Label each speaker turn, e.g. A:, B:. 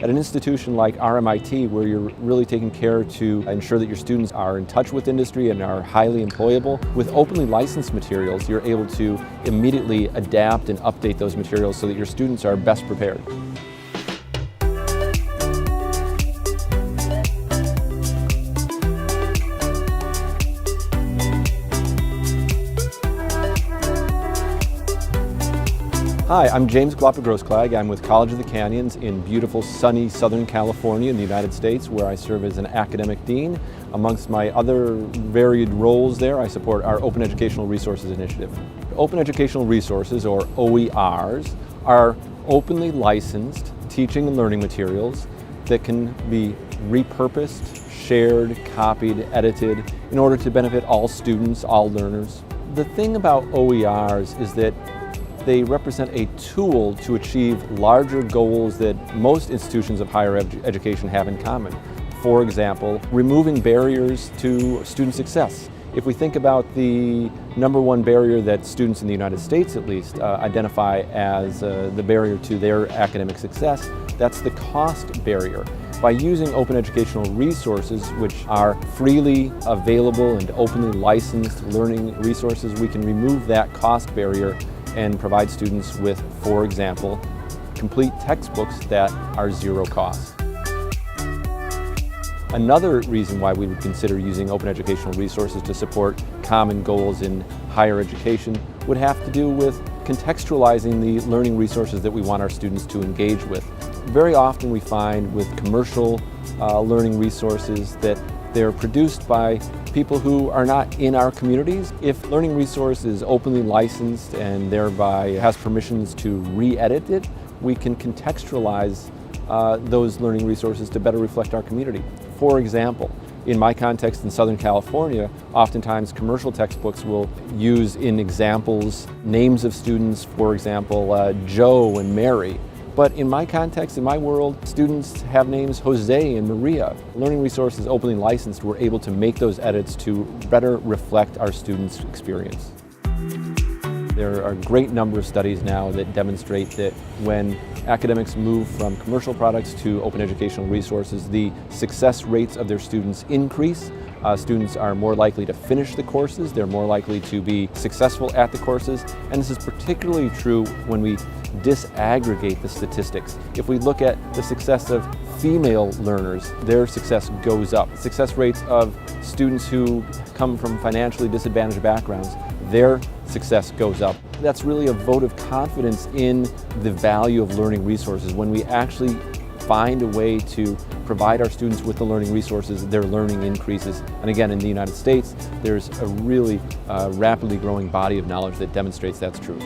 A: At an institution like RMIT, where you're really taking care to ensure that your students are in touch with industry and are highly employable, with openly licensed materials, you're able to immediately adapt and update those materials so that your students are best prepared. Hi, I'm James Guapagrosklag. I'm with College of the Canyons in beautiful sunny Southern California in the United States, where I serve as an academic dean. Amongst my other varied roles there, I support our Open Educational Resources Initiative. Open Educational Resources, or OERs, are openly licensed teaching and learning materials that can be repurposed, shared, copied, edited in order to benefit all students, all learners. The thing about OERs is that they represent a tool to achieve larger goals that most institutions of higher education have in common. For example, removing barriers to student success. If we think about the #1 barrier that students in the United States, at least, identify as the barrier to their academic success, that's the cost barrier. By using open educational resources, which are freely available and openly licensed learning resources, we can remove that cost barrier and provide students with, for example, complete textbooks that are zero cost. Another reason why we would consider using open educational resources to support common goals in higher education would have to do with contextualizing the learning resources that we want our students to engage with. Very often we find with commercial learning resources that they're produced by people who are not in our communities. If learning resource is openly licensed and thereby has permissions to re-edit it, we can contextualize those learning resources to better reflect our community. For example, in my context in Southern California, oftentimes commercial textbooks will use in examples names of students, for example, Joe and Mary. But in my context, in my world, students have names Jose and Maria. Learning resources openly licensed, we're able to make those edits to better reflect our students' experience. There are a great number of studies now that demonstrate that when academics move from commercial products to open educational resources, the success rates of their students increase. Students are more likely to finish the courses, they're more likely to be successful at the courses, and this is particularly true when we disaggregate the statistics. If we look at the success of female learners, their success goes up. Success rates of students who come from financially disadvantaged backgrounds, their success goes up. That's really a vote of confidence in the value of learning resources. When we actually find a way to provide our students with the learning resources, their learning increases. And again, in the United States, there's a really rapidly growing body of knowledge that demonstrates that's true.